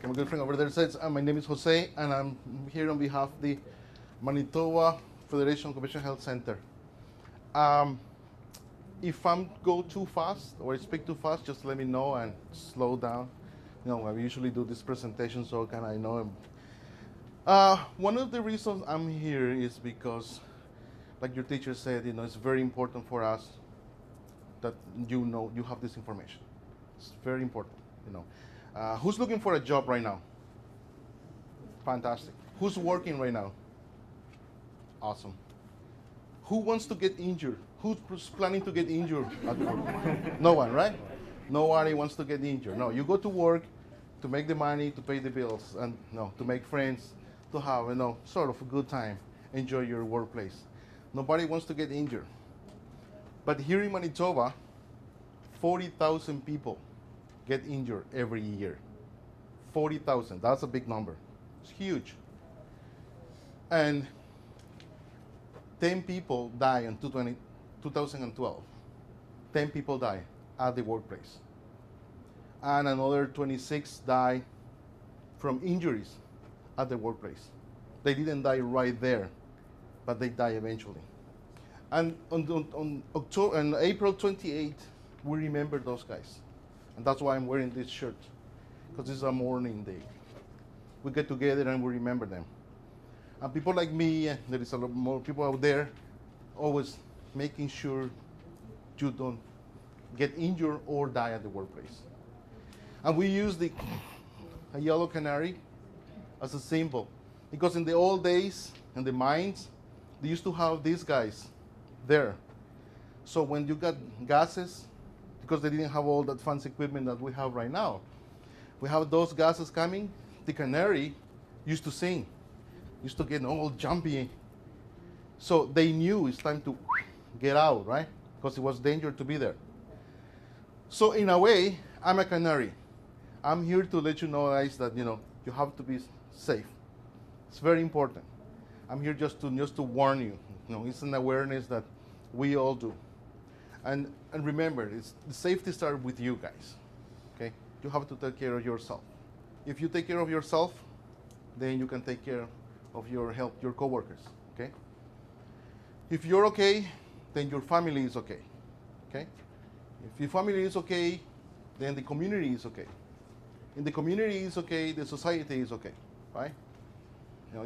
Okay, my good friend over there says, my name is Jose, and I'm here on behalf of the Manitoba Federation of Occupational Health Center. If I go too fast or I speak too fast, just let me know and slow down. I usually do this presentation so can I know. One of the reasons I'm here is because, like your teacher said, it's very important for us that you have this information. It's very important. Who's looking for a job right now? Fantastic. Who's working right now? Awesome. Who wants to get injured? Who's planning to get injured at work? No one, right? Nobody wants to get injured. No, you go to work to make the money, to pay the bills, and to make friends, to have sort of a good time, enjoy your workplace. Nobody wants to get injured. But here in Manitoba, 40,000 people get injured every year. 40,000, that's a big number. It's huge. And 10 people die in 2012. 10 people die at the workplace. And another 26 die from injuries at the workplace. They didn't die right there, but they die eventually. And on April 28th, we remember those guys. And that's why I'm wearing this shirt, because this is a mourning day. We get together and we remember them. And people like me, and there is a lot more people out there, always making sure you don't get injured or die at the workplace. And we use a yellow canary as a symbol, because in the old days, in the mines, they used to have these guys there. So when you got gases, because they didn't have all that fancy equipment that we have right now, we have those gases coming, the canary used to sing, used to get all jumpy. So they knew it's time to get out, right? Because it was dangerous to be there. So in a way, I'm a canary. I'm here to let you know, guys, that you have to be safe. It's very important. I'm here just to warn you. It's an awareness that we all do. And remember, the safety starts with you guys. Okay? You have to take care of yourself. If you take care of yourself, then you can take care of your coworkers. Okay? If you're okay, then your family is okay. Okay? If your family is okay, then the community is okay. If the community is okay, the society is okay, right?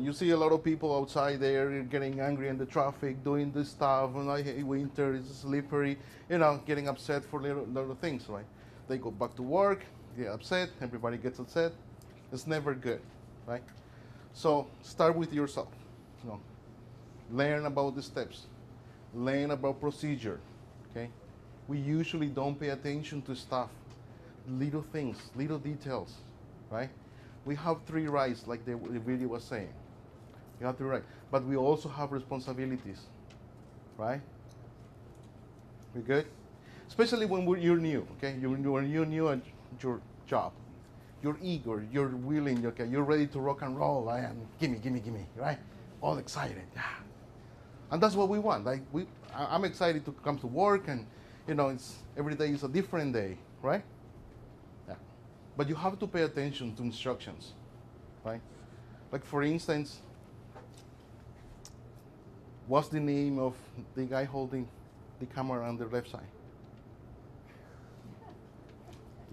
You see a lot of people outside there getting angry in the traffic, doing this stuff, and I hate winter, it's slippery, getting upset for little things, right? They go back to work, get upset, everybody gets upset. It's never good, right? So start with yourself. Learn about the steps, learn about procedure, okay? We usually don't pay attention to stuff, little things, little details, right? We have 3 rights, like the video was saying. You have 3 rights, but we also have responsibilities, right? We good? Especially when you're new, okay? When you're new at your job, you're eager, you're willing, okay? You're ready to rock and roll, right? And gimme, right? All excited, yeah. And that's what we want. I'm excited to come to work, and every day is a different day, right? But you have to pay attention to instructions, right? Like for instance, what's the name of the guy holding the camera on the left side?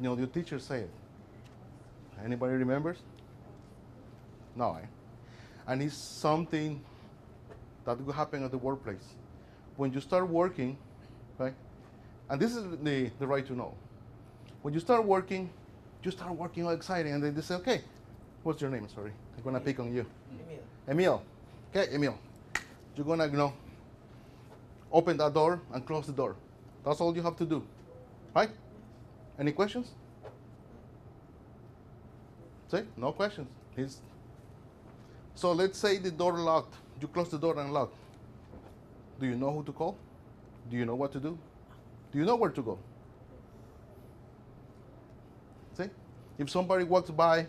Your teacher said. Anybody remembers? No, eh? And it's something that will happen at the workplace. When you start working, right? And this is the right to know. When you start working all exciting, and then they say, okay, what's your name? Sorry, I'm gonna pick on you. Emil. Okay, Emil. You're gonna, open that door and close the door. That's all you have to do, right? Any questions? Say, no questions. So let's say the door locked. You close the door and lock. Do you know who to call? Do you know what to do? Do you know where to go? See? If somebody walks by,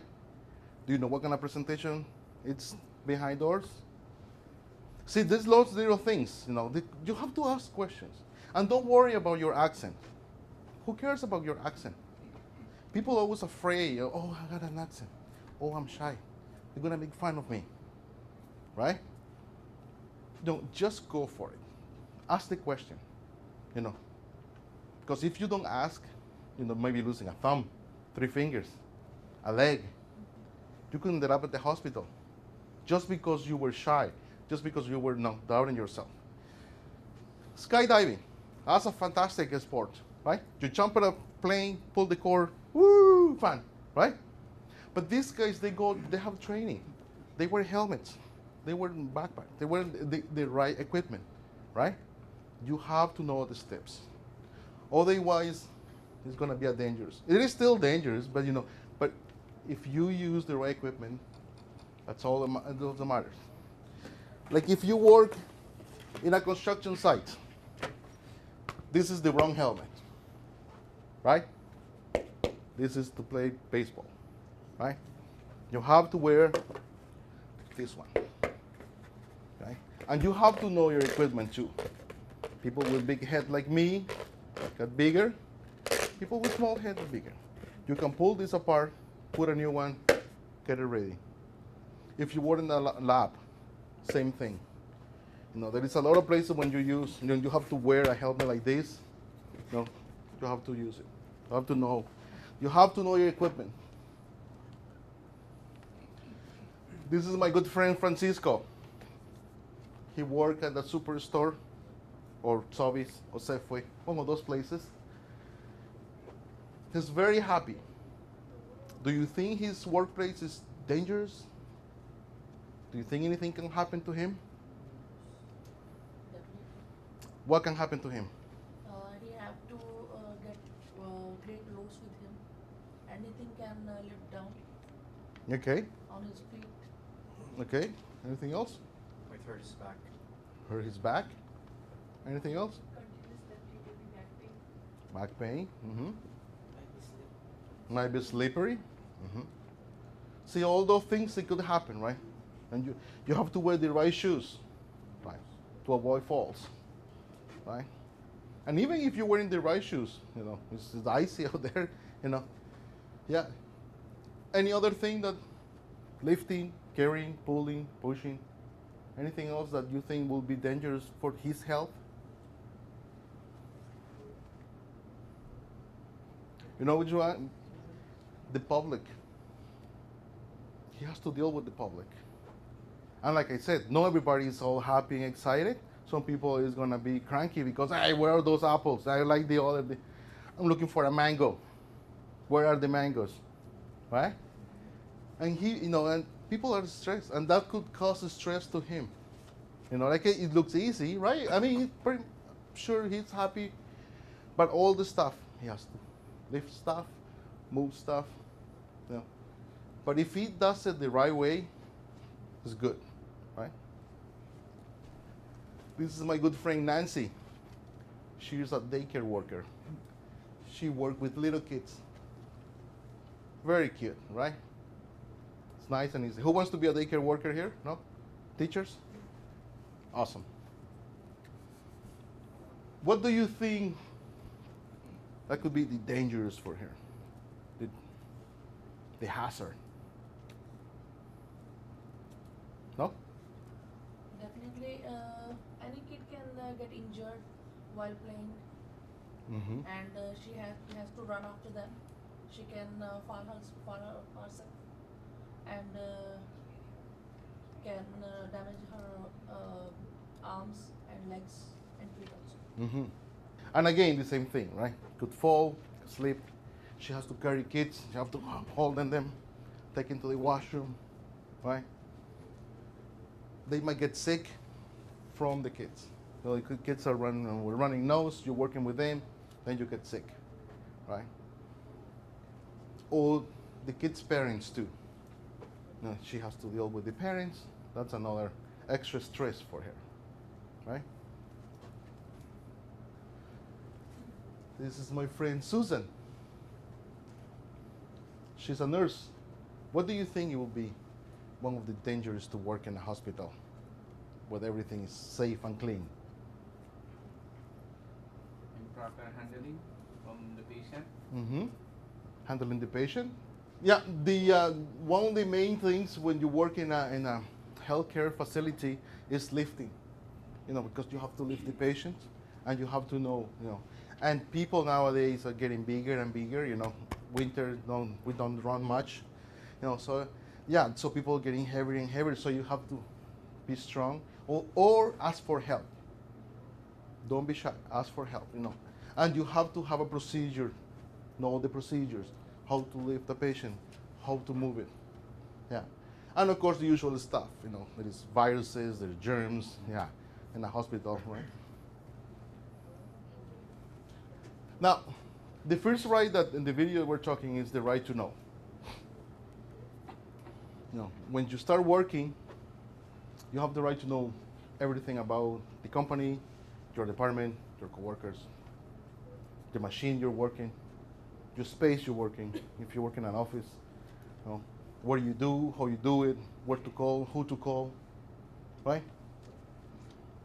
do you know what kind of presentation it's behind doors? See, there's lots of little things, you have to ask questions. And don't worry about your accent. Who cares about your accent? People are always afraid, oh, I got an accent. Oh, I'm shy. They're gonna make fun of me, right? Don't just go for it. Ask the question, you know, because if you don't ask, maybe losing a thumb, 3 fingers, a leg, you could end up at the hospital just because you were shy, just because you were not doubting yourself. Skydiving, that's a fantastic sport, right? You jump at a plane, pull the cord, woo, fun, right? But these guys, they have training. They wear helmets, they wear backpack, they wear the right equipment, right? You have to know the steps. Otherwise, it's gonna be a dangerous. It is still dangerous, but but if you use the right equipment, that's all that matters. Like if you work in a construction site, this is the wrong helmet, right? This is to play baseball, right? You have to wear this one, okay? And you have to know your equipment too. People with big head like me get bigger. People with small head are bigger. You can pull this apart, put a new one, get it ready. If you work in a lab, same thing. There is a lot of places when you have to wear a helmet like this. You have to use it. You have to know. You have to know your equipment. This is my good friend Francisco. He worked at the superstore, or Sobeys, or Safeway, one of those places. He's very happy. Do you think his workplace is dangerous? Do you think anything can happen to him? What can happen to him? He have to get great loads with him. Anything can lift down Okay. on his feet. Okay. Anything else? Might hurt his back. Hurt his back? Anything else? Continuous repetitive back pain. Back pain. Mm-hmm. Might be slip. Might be slippery. Mm-hmm. See, all those things, it could happen, right? And you have to wear the right shoes, right, to avoid falls, right? And even if you're wearing the right shoes, it's icy out there, yeah. Any other thing that lifting, carrying, pulling, pushing, anything else that you think will be dangerous for his health? You know which one? The public. He has to deal with the public. And like I said, not everybody is all happy and excited. Some people is gonna be cranky because, hey, where are those apples? I like the other. I'm looking for a mango. Where are the mangoes? Right? And and people are stressed, and that could cause stress to him. Like it looks easy, right? I mean, pretty sure he's happy, but all the stuff he has to lift stuff, move stuff. But if he does it the right way, it's good, right? This is my good friend Nancy. She's a daycare worker. She works with little kids. Very cute, right? It's nice and easy. Who wants to be a daycare worker here? No? Teachers? Awesome. What do you think that could be the dangers for her? The hazard? No? Definitely, any kid can get injured while playing, Mm-hmm. and she has to run after them. She can fall herself, and can damage her arms and legs and feet also. Mm-hmm. And again, the same thing, right? Could fall, slip. She has to carry kids. She has to hold them, take them to the washroom, right? They might get sick from the kids. Kids are we're running nose. You're working with them, then you get sick, right? Or the kids' parents too. She has to deal with the parents. That's another extra stress for her, right? This is my friend Susan. She's a nurse. What do you think it will be one of the dangers to work in a hospital where everything is safe and clean? Improper handling from the patient. Mm-hmm. Handling the patient? Yeah, the one of the main things when you work in a healthcare facility is lifting, because you have to lift the patient, and you have to know, and people nowadays are getting bigger and bigger. Winter we don't run much, so yeah, so people are getting heavier and heavier. So you have to be strong, or ask for help. Don't be shy. Ask for help. And you have to have a procedure. Know the procedures, how to lift the patient, how to move it. Yeah. And of course the usual stuff, there is viruses, there are germs, yeah, in a hospital, right? Now, the first right that in the video we're talking is the right to know. When you start working, you have the right to know everything about the company, your department, your coworkers, the machine you're working, your space you're working, if you work in an office, what you do, how you do it, where to call, who to call, right?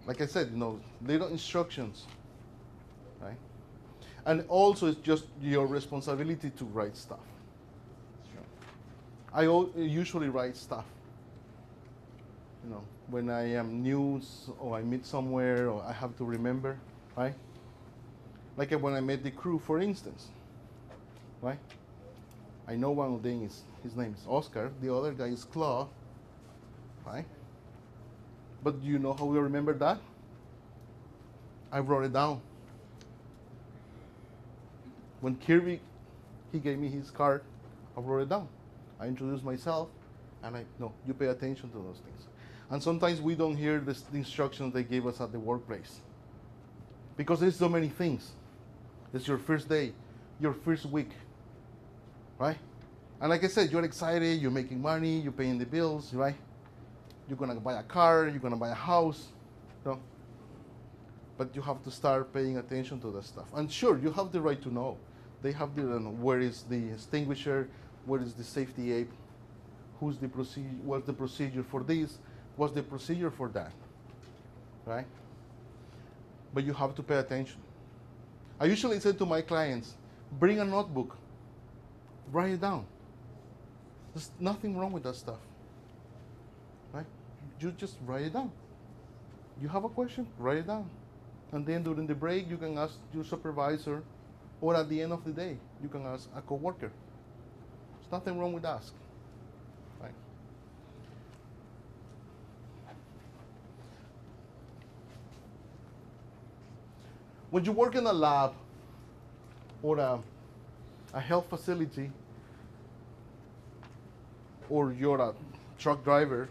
Like I said, little instructions, right? And also it's just your responsibility to write stuff. I usually write stuff, when I am new or I meet somewhere or I have to remember, right? Like when I met the crew, for instance. Right? I know one of them his name is Oscar, the other guy is Claude, right? But do you know how we remember that? I wrote it down. When Kirby, he gave me his card, I wrote it down. I introduced myself, and you pay attention to those things. And sometimes we don't hear the instructions they gave us at the workplace, because there's so many things. It's your first day, your first week, right? And like I said, you're excited, you're making money, you're paying the bills, right? You're gonna buy a car, you're gonna buy a house, but you have to start paying attention to that stuff. And sure, you have the right to know. They have the where is the extinguisher, where is the safety aid, what's the procedure for this, what's the procedure for that, right? But you have to pay attention. I usually say to my clients, bring a notebook, write it down. There's nothing wrong with that stuff, right? You just write it down. You have a question, write it down. And then during the break, you can ask your supervisor, or at the end of the day, you can ask a coworker. There's nothing wrong with ask, right? When you work in a lab or a health facility, or you're a truck driver,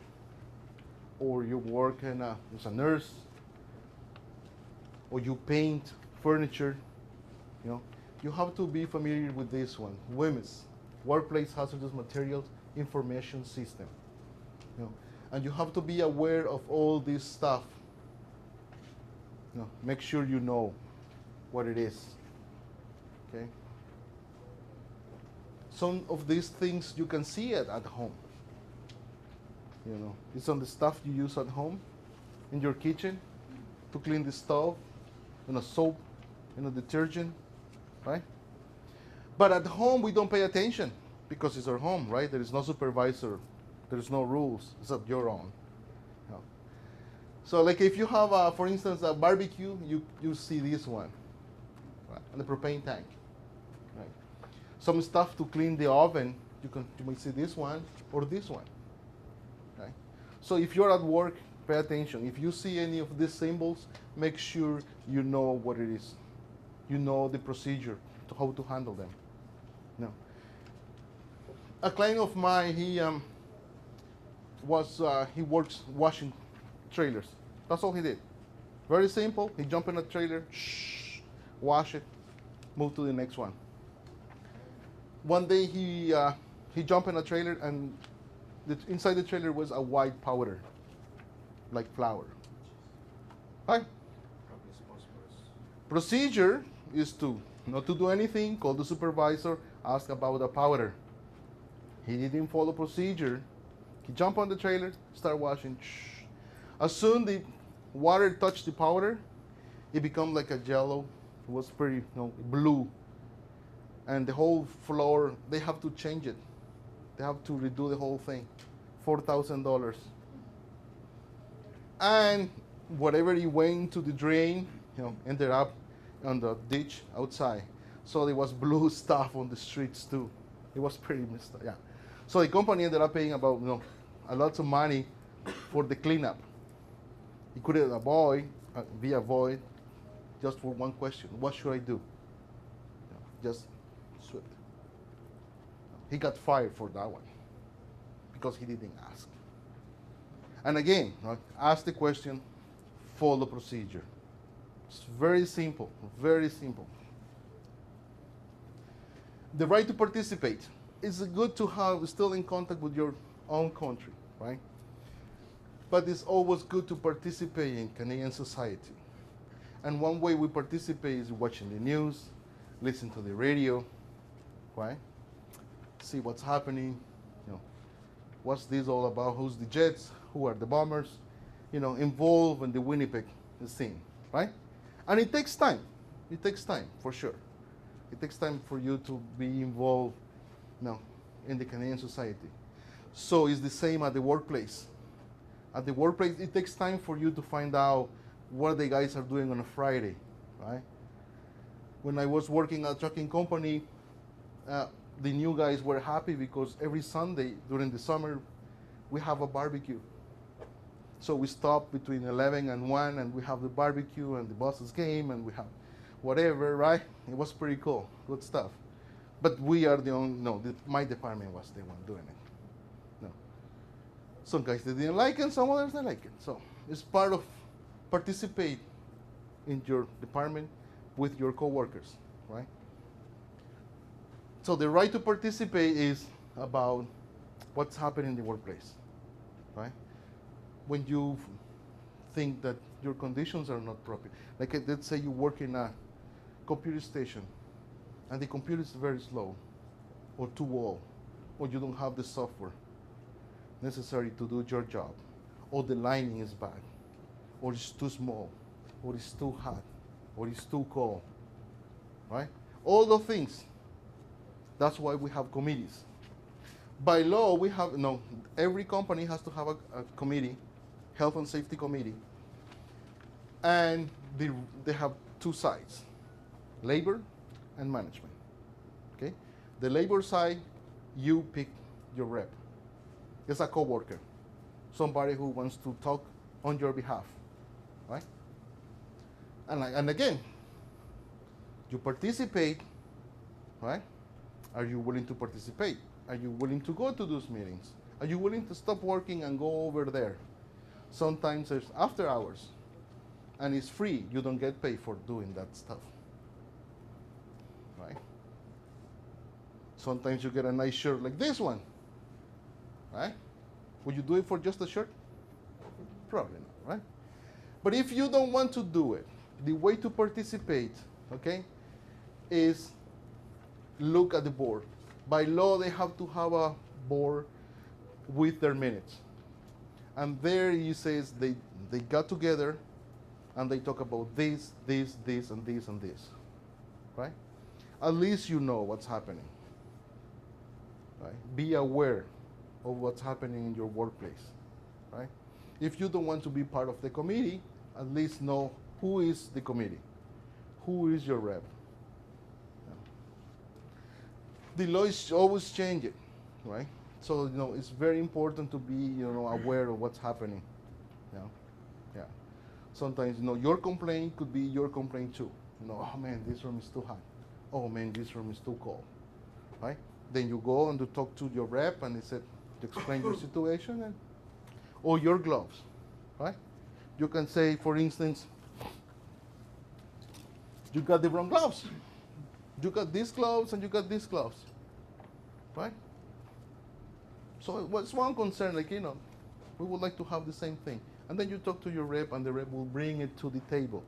or you work as a nurse, or you paint furniture, you have to be familiar with this one, WHMIS, Workplace Hazardous Materials Information System. And you have to be aware of all this stuff. Make sure you know what it is. Okay. Some of these things you can see it at home. It's on the stuff you use at home, in your kitchen, to clean the stove, soap, detergent, right? But at home we don't pay attention because it's our home, right? There is no supervisor, there is no rules except your own. So like if you have, for instance, a barbecue, you see this one, right? And the propane tank, right? Some stuff to clean the oven, you might see this one or this one, right? So if you're at work, pay attention. If you see any of these symbols, make sure you know what it is. You know the procedure to how to handle them. A client of mine, he works washing trailers. That's all he did. Very simple. He jumped in a trailer, wash it, move to the next one. One day he jumped in a trailer, and inside the trailer was a white powder, like flour. Right? Procedure is to not to do anything, call the supervisor, ask about the powder. He didn't follow procedure. He jumped on the trailer, start washing. As soon the water touched the powder, it became like a jello. It was pretty blue. And the whole floor, they have to change it. They have to redo the whole thing, $4,000. And whatever he went into the drain, ended up on the ditch outside. So there was blue stuff on the streets too. It was pretty messed up, yeah. So the company ended up paying about, a lot of money for the cleanup. He couldn't be avoided just for one question: what should I do? Just sweep. He got fired for that one because he didn't ask. And again, ask the question, follow procedure. It's very simple, very simple. The right to participate. It's good to have still in contact with your own country, right? But it's always good to participate in Canadian society. And one way we participate is watching the news, listen to the radio, right? See what's happening, what's this all about, who's the Jets, who are the Bombers, involved in the Winnipeg scene, right? And it takes time. It takes time, for sure. It takes time for you to be involved, in the Canadian society. So it's the same at the workplace. At the workplace, it takes time for you to find out what the guys are doing on a Friday, right? When I was working at a trucking company, the new guys were happy because every Sunday during the summer, we have a barbecue. So we stop between 11 and 1 and we have the barbecue and the boss's game and we have whatever, right? It was pretty cool, good stuff. But we are the only, my department was the one doing it. No. Some guys they didn't like it, some others they like it. So it's part of participate in your department with your coworkers, right? So the right to participate is about what's happening in the workplace, right? When you think that your conditions are not proper, like let's say you work in a computer station and the computer is very slow or too old or you don't have the software necessary to do your job, or the lighting is bad, or it's too small, or it's too hot, or it's too cold, right? All those things. That's why we have committees. By law, we have, every company has to have a committee, health and safety committee, and they have two sides, labor and management, okay? The labor side, you pick your rep. It's a coworker, somebody who wants to talk on your behalf, right? And again, you participate, right? Are you willing to participate? Are you willing to go to those meetings? Are you willing to stop working and go over there? Sometimes there's after hours, and it's free. You don't get paid for doing that stuff, right? Sometimes you get a nice shirt like this one, right? Would you do it for just a shirt? Probably not, right? But if you don't want to do it, the way to participate, okay, is look at the board. By law, they have to have a board with their minutes. And there he says they got together and they talk about this, this, this, and this, and this, right? At least you know what's happening, right? Be aware of what's happening in your workplace, right? If you don't want to be part of the committee, at least know who is the committee, who is your rep. The law is always changing, right? So it's very important to be aware of what's happening. Yeah. Sometimes your complaint could be your complaint too. Oh man, this room is too hot. Oh man, this room is too cold, right? Then you go and you talk to your rep and they said to explain your situation or your gloves, right? You can say, for instance, you got the wrong gloves. You got these gloves and you got these gloves, right? So what's one concern, we would like to have the same thing. And then you talk to your rep and the rep will bring it to the table.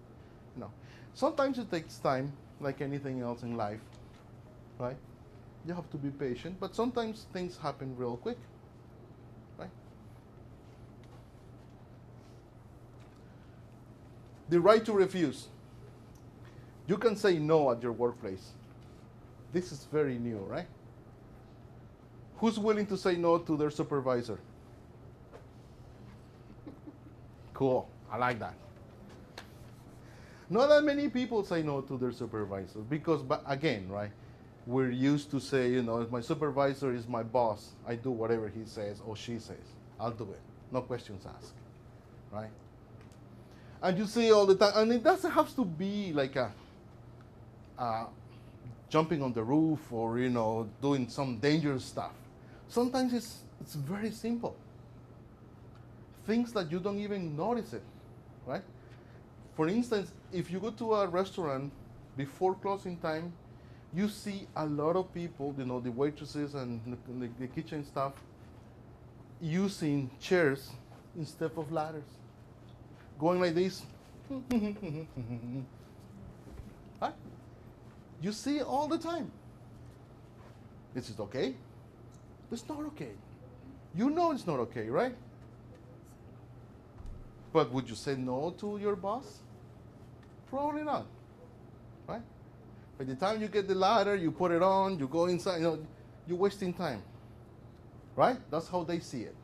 Sometimes it takes time, like anything else in life, right? You have to be patient, but sometimes things happen real quick, right? The right to refuse. You can say no at your workplace. This is very new, right? Who's willing to say no to their supervisor? Cool. I like that. Not that many people say no to their supervisors because, but again, right, we're used to say, you know, if my supervisor is my boss, I do whatever he says or she says. I'll do it. No questions asked, right? And you see all the time, and it doesn't have to be like a jumping on the roof or, you know, doing some dangerous stuff. Sometimes it's very simple. Things that you don't even notice it, right? For instance, if you go to a restaurant before closing time, you see a lot of people, you know, the waitresses and the kitchen staff using chairs instead of ladders. Going like this. Right? You see it all the time. Is it okay? It's not okay. You know it's not okay, right? But would you say no to your boss? Probably not, right? By the time you get the ladder, you put it on, you go inside, you know, you're wasting time, right? That's how they see it.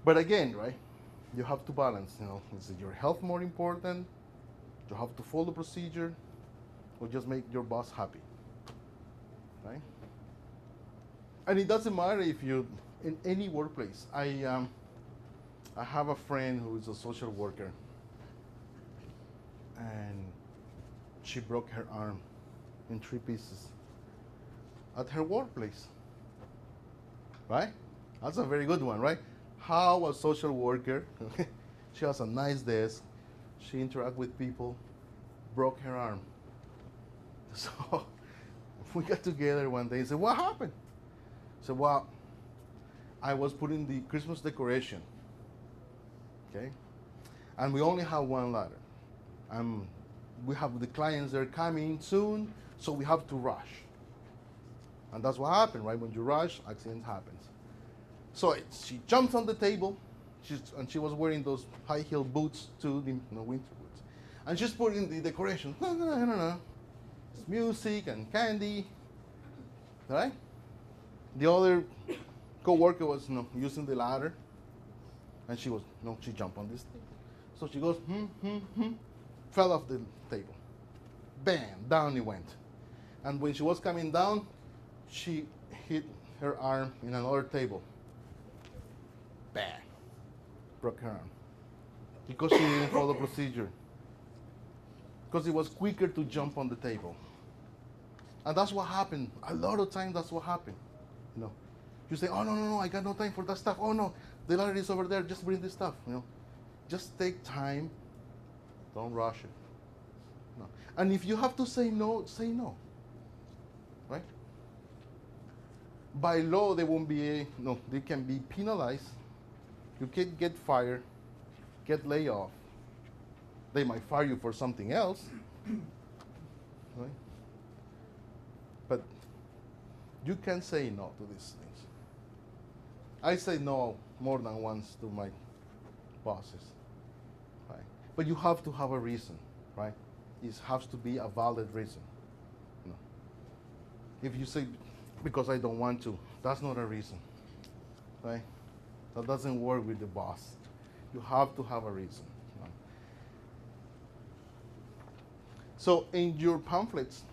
But again, right, you have to balance, you know, is it your health more important? You have to follow the procedure, or just make your boss happy, right? And it doesn't matter if you're in any workplace. I have a friend who is a social worker, and she broke her arm in 3 pieces at her workplace, right? That's a very good one, right? How a social worker, she has a nice desk, she interacts with people, broke her arm. So we got together one day and said, what happened? I said, well, I was putting the Christmas decoration, okay? And we only have one ladder. We have the clients, they're coming soon, so we have to rush. And that's what happened, right? When you rush, accident happens. So she jumps on the table, and she was wearing those high heel boots too, the winter boots. And she's putting the decoration. No. It's music and candy, right? The other co-worker was using the ladder, and she jumped on this thing. So she goes, fell off the table. Bam, down it went. And when she was coming down, she hit her arm in another table. Bam, broke her arm. Because she didn't follow the procedure. Because it was quicker to jump on the table. And that's what happened. A lot of times that's what happened. You know, you say, oh, no, I got no time for that stuff. Oh, no, the ladder is over there. Just bring this stuff, you know. Just take time. Don't rush it. No. And if you have to say no, say no. Right? By law, they won't be, they can be penalized. You can get fired, get laid off. They might fire you for something else. Right? But you can say no to these things. I say no more than once to my bosses. Right? But you have to have a reason, right? It has to be a valid reason. You know? If you say, because I don't want to, that's not a reason, right? That doesn't work with the boss. You have to have a reason. You know? So in your pamphlets,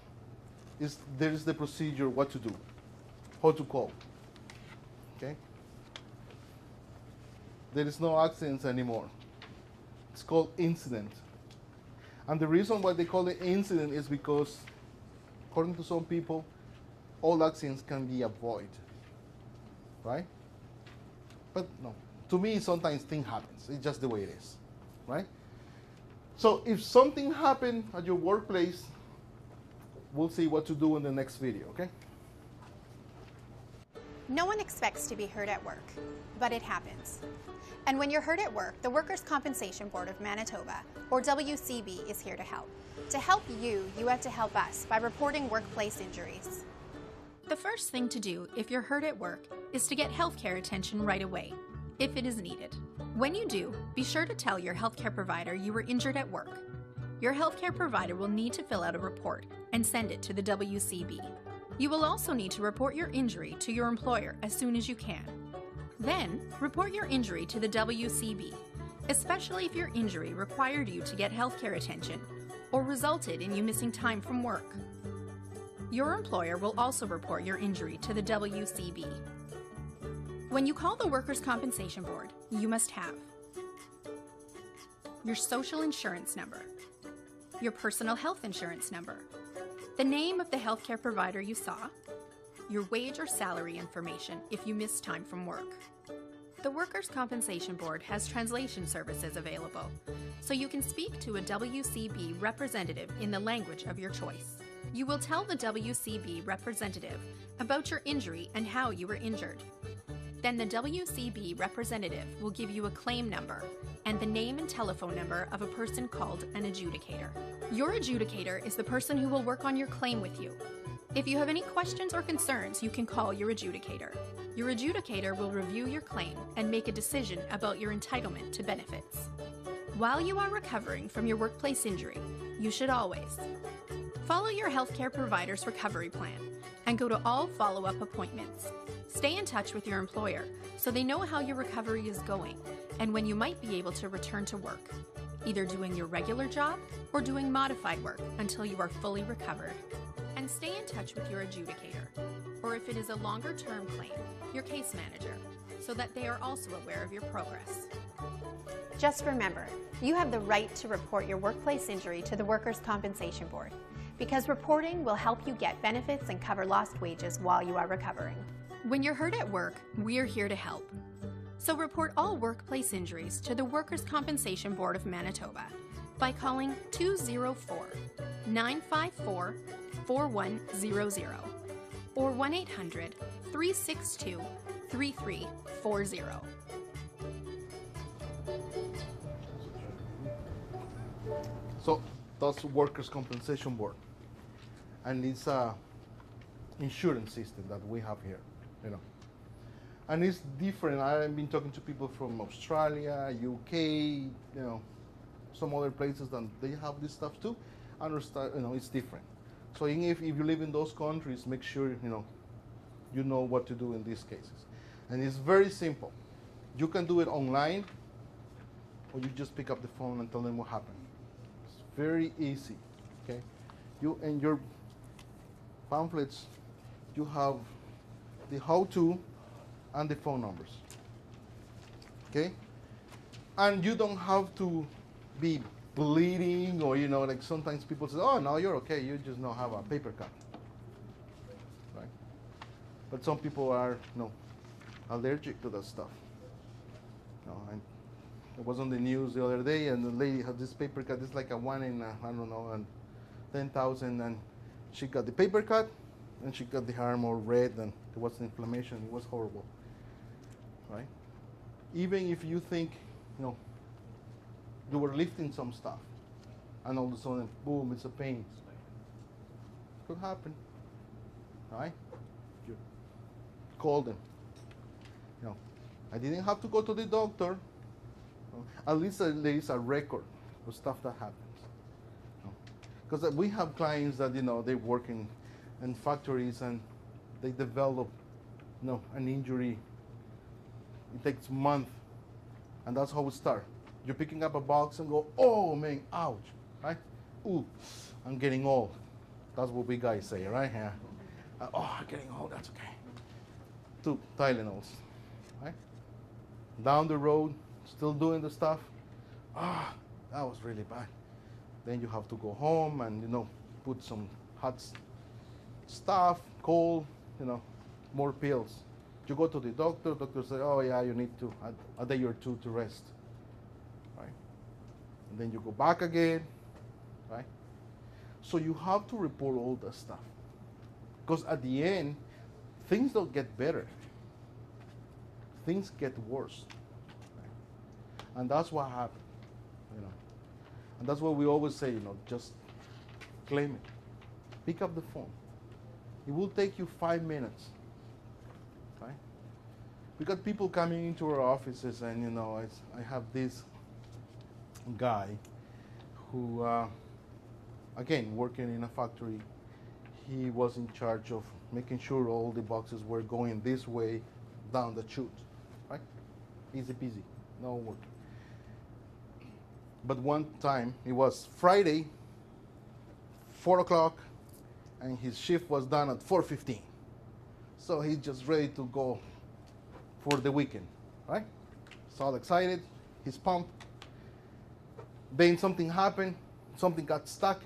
there is the procedure, what to do, how to call, okay? There is no accidents anymore. It's called incident. And the reason why they call it incident is because, according to some people, all accidents can be avoided, right? But no, to me, sometimes things happen. It's just the way it is, right? So if something happened at your workplace, we'll see what to do in the next video, okay? No one expects to be hurt at work, but it happens. And when you're hurt at work, the Workers' Compensation Board of Manitoba, or WCB, is here to help. To help you, you have to help us by reporting workplace injuries. The first thing to do if you're hurt at work is to get healthcare attention right away, if it is needed. When you do, be sure to tell your healthcare provider you were injured at work. Your healthcare provider will need to fill out a report and send it to the WCB. You will also need to report your injury to your employer as soon as you can. Then, report your injury to the WCB, especially if your injury required you to get healthcare attention or resulted in you missing time from work. Your employer will also report your injury to the WCB. When you call the Workers' Compensation Board, you must have your social insurance number, your personal health insurance number, the name of the healthcare provider you saw, your wage or salary information if you missed time from work. The Workers' Compensation Board has translation services available, so you can speak to a WCB representative in the language of your choice. You will tell the WCB representative about your injury and how you were injured. Then the WCB representative will give you a claim number and the name and telephone number of a person called an adjudicator. Your adjudicator is the person who will work on your claim with you. If you have any questions or concerns, you can call your adjudicator. Your adjudicator will review your claim and make a decision about your entitlement to benefits. While you are recovering from your workplace injury, you should always follow your healthcare provider's recovery plan and go to all follow-up appointments. Stay in touch with your employer so they know how your recovery is going and when you might be able to return to work, either doing your regular job or doing modified work until you are fully recovered. And stay in touch with your adjudicator, or if it is a longer-term claim, your case manager, so that they are also aware of your progress. Just remember, you have the right to report your workplace injury to the Workers' Compensation Board, because reporting will help you get benefits and cover lost wages while you are recovering. When you're hurt at work, we're here to help. So report all workplace injuries to the Workers' Compensation Board of Manitoba by calling 204-954-4100 or 1-800-362-3340. So that's Workers' Compensation Board, and it's a insurance system that we have here, you know. And it's different. I've been talking to people from Australia, UK, you know, some other places that they have this stuff too. Understand, you know, it's different. So if you live in those countries, make sure you know what to do in these cases. And it's very simple. You can do it online, or you just pick up the phone and tell them what happened. It's very easy. Okay, you in your pamphlets, you have the how-to and the phone numbers. Okay, and you don't have to be bleeding, or like sometimes people say, oh no, you're okay, you just don't have a paper cut, right? But some people are allergic to that stuff. And it was on the news the other day, and the lady had this paper cut. It's like a 1 in I don't know, and 10,000, and she got the paper cut, and she got the arm all red, and there was inflammation. It was horrible, right? Even if you think you were lifting some stuff, and all of a sudden, boom, it's a pain. Could happen, right? You call them. I didn't have to go to the doctor. At least there is a record of stuff that happens. Because we have clients that they work in factories, and they develop an injury. It takes months, and that's how we start. You're picking up a box and go, oh man, ouch, right? Ooh, I'm getting old. That's what we guys say, right? Yeah. Oh, I'm getting old, that's okay. 2 Tylenols, right? Down the road, still doing the stuff. Ah, that was really bad. Then you have to go home and put some hot stuff, cold, more pills. You go to the doctor say, oh yeah, you need to a day or 2 to rest, right? And then you go back again, right? So you have to report all that stuff, because at the end, things don't get better. Things get worse, right? And that's what happened, And that's what we always say, just claim it. Pick up the phone. It will take you 5 minutes, right? We got people coming into our offices, and I have this guy who, again, working in a factory. he was in charge of making sure all the boxes were going this way down the chute, right? Easy peasy, no work. But one time, it was Friday, 4 o'clock, and his shift was done at 4:15. So he's just ready to go for the weekend, right? He's all excited, he's pumped. Then something happened, something got stuck.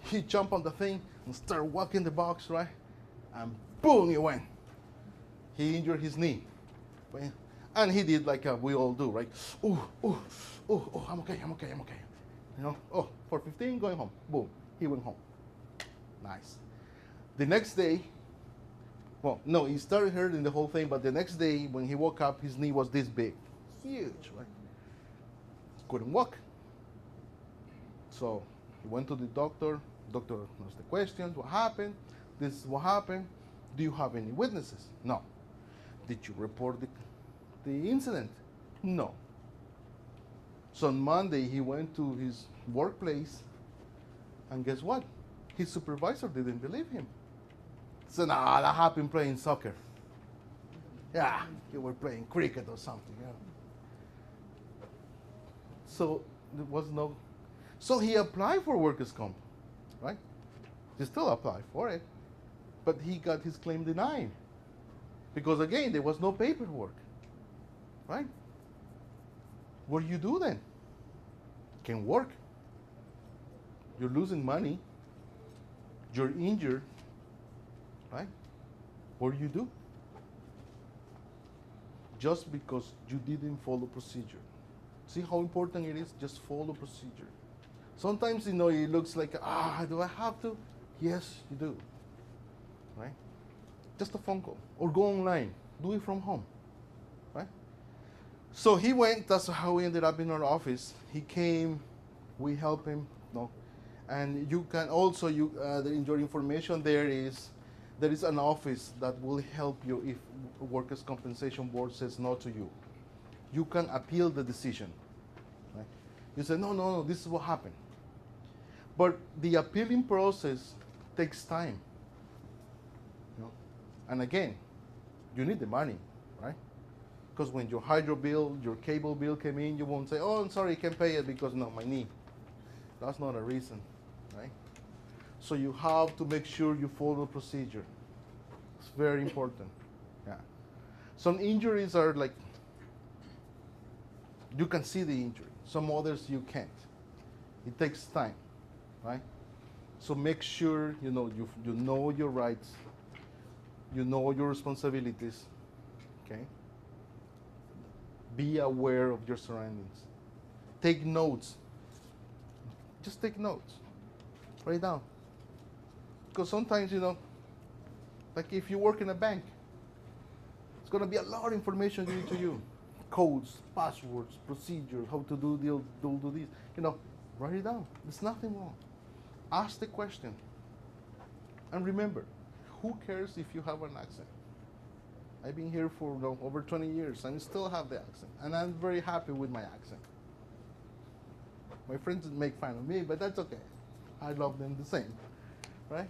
He jumped on the thing and started walking the box, right? And boom, he went. He injured his knee. And he did like we all do, right? I'm okay. You know, 4:15, going home. Boom, he went home. Nice. The next day, well, no, he started hurting the whole thing, but the next day when he woke up, his knee was this big. Huge, right? Couldn't walk. So he went to the doctor. Doctor asked the questions. What happened? This is what happened. Do you have any witnesses? No. Did you report the incident? No. So on Monday, he went to his workplace, and guess what? His supervisor didn't believe him. Said, nah, that happened playing soccer. Yeah, you were playing cricket or something. Yeah. So there was no. So he applied for workers' comp, right? He still applied for it, but he got his claim denied because again there was no paperwork, right? What do you do then? Can't work. You're losing money. You're injured, right? What do you do? Just because you didn't follow procedure. See how important it is? Just follow procedure. Sometimes, you know, it looks like, do I have to? Yes, you do, right? Just a phone call or go online. Do it from home, right? So he went, that's how we ended up in our office. He came, we helped him, no. And you can also, in your information there is an office that will help you if Workers' Compensation Board says no to you. You can appeal the decision, right? You say, no, this is what happened. But the appealing process takes time, you know? And again, you need the money, right? Because when your hydro bill, your cable bill came in, you won't say, oh, I'm sorry, I can't pay it because no, my knee. That's not a reason, right? So you have to make sure you follow the procedure. It's very important, yeah. Some injuries are like, you can see the injury. Some others you can't. It takes time, right? So make sure you know your rights, you know your responsibilities, okay? Be aware of your surroundings. Take notes. Just take notes. Write down. Because sometimes, you know, like if you work in a bank, it's going to be a lot of information given to you. Codes, passwords, procedures, how to do this. You know, write it down. There's nothing wrong. Ask the question. And remember, who cares if you have an accent? I've been here for over 20 years and still have the accent. And I'm very happy with my accent. My friends make fun of me, but that's okay. I love them the same, right?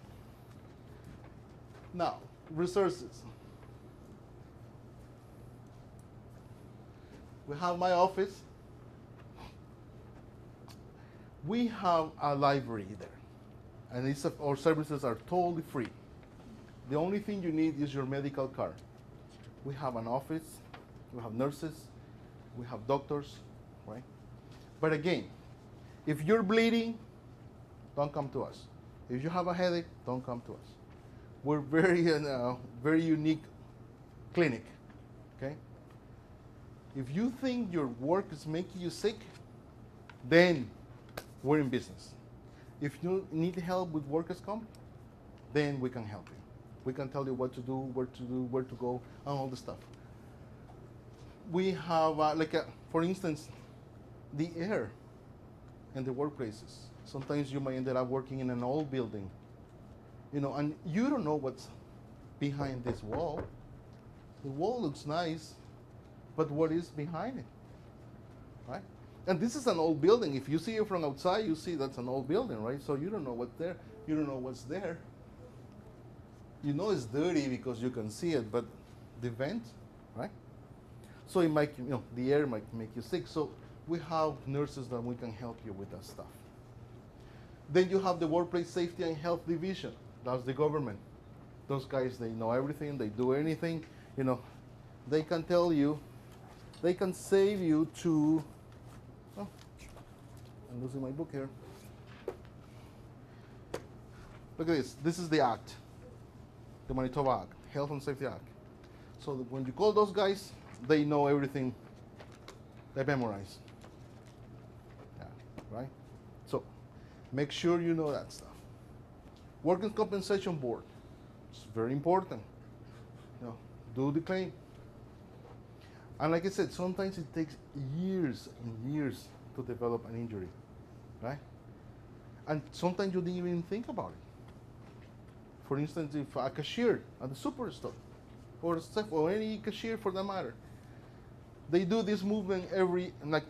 Now, resources. We have my office. We have a library there. And our services are totally free. The only thing you need is your medical card. We have an office, we have nurses, we have doctors, right? But again, if you're bleeding, don't come to us. If you have a headache, don't come to us. We're very unique clinic, okay? If you think your work is making you sick, then we're in business. If you need help with workers' comp, then we can help you. We can tell you what to do, where to go, and all the stuff. We have, for instance, the air in the workplaces. Sometimes you might end up working in an old building, you know, and you don't know what's behind this wall. The wall looks nice, but what is behind it, right? And this is an old building. If you see it from outside, you see that's an old building, right? So you don't know what's there. You don't know what's there. you know it's dirty because you can see it, but the vent, right? So it might, the air might make you sick. So we have nurses that we can help you with that stuff. Then you have the Workplace Safety and Health Division. That's the government. Those guys, they know everything. They do anything. They can tell you. They can save you to. Oh, I'm losing my book here. Look at this. This is the act, the Manitoba Act, Health and Safety Act. So that when you call those guys, they know everything. They memorize. Yeah, right? So make sure you know that stuff. Workers' Compensation Board. It's very important. Do the claim. And like I said, sometimes it takes years and years to develop an injury, right? And sometimes you didn't even think about it. For instance, if a cashier at the superstore, or any cashier for that matter, they do this movement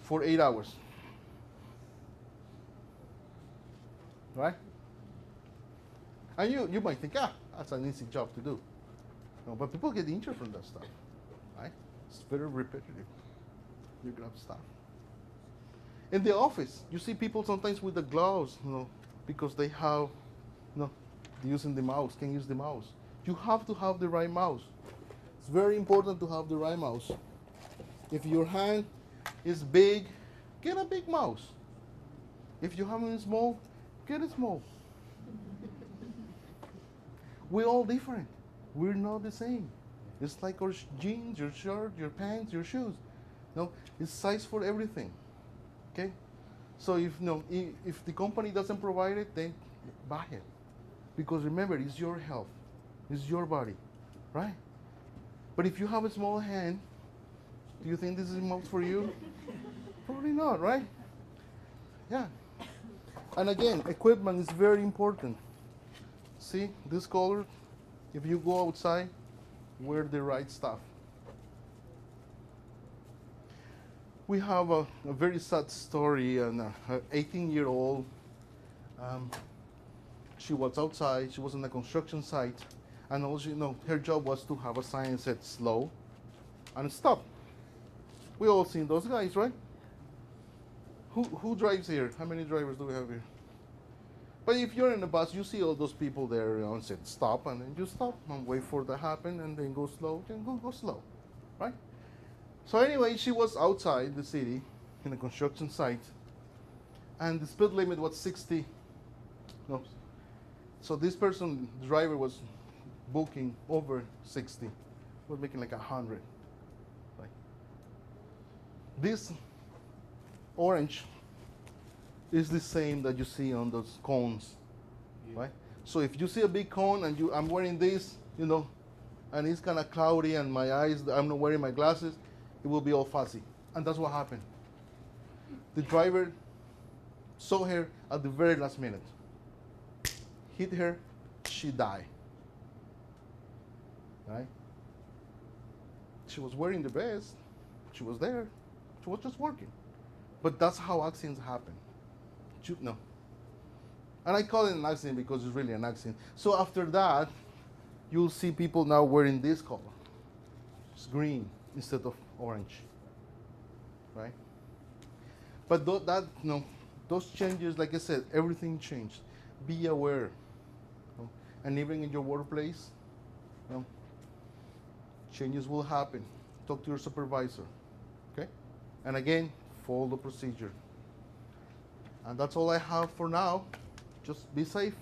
for 8 hours, right? And you might think, that's an easy job to do. No, but people get injured from that stuff, right? It's very repetitive. You grab stuff. In the office, you see people sometimes with the gloves, because they have, using the mouse, can use the mouse. You have to have the right mouse. It's very important to have the right mouse. If your hand is big, get a big mouse. If you have it small, get it small. We're all different. We're not the same. It's like our jeans, your shirt, your pants, your shoes. It's size for everything. Okay? So if the company doesn't provide it, then buy it. Because remember, it's your health. It's your body. Right? But if you have a small hand, do you think this is mouse for you? Probably not, right? Yeah. And again, equipment is very important. See, this color, if you go outside, wear the right stuff. We have a very sad story, and an 18-year-old, she was outside, she was on a construction site, and also, her job was to have a sign that said slow and stop. We all seen those guys, right? Who drives here? How many drivers do we have here? But if you're in a bus, you see all those people there, and said stop, and then you stop and wait for that to happen, and then go slow, then go slow, right? So anyway, she was outside the city in a construction site, and the speed limit was 60. No, so this person, the driver, was booking over 60, was making like 100. Right? This orange is the same that you see on those cones, right? So if you see a big cone and I'm wearing this, and it's kind of cloudy and my eyes, I'm not wearing my glasses, it will be all fuzzy. And that's what happened. The driver saw her at the very last minute, hit her, she died, right? She was wearing the vest, she was there, she was just working. But that's how accidents happen. No. And I call it an accident because it's really an accident. So after that, you'll see people now wearing this color. It's green instead of orange. Right? But those changes, like I said, everything changed. Be aware. And even in your workplace, changes will happen. Talk to your supervisor. Okay? And again, follow the procedure. And that's all I have for now. Just be safe.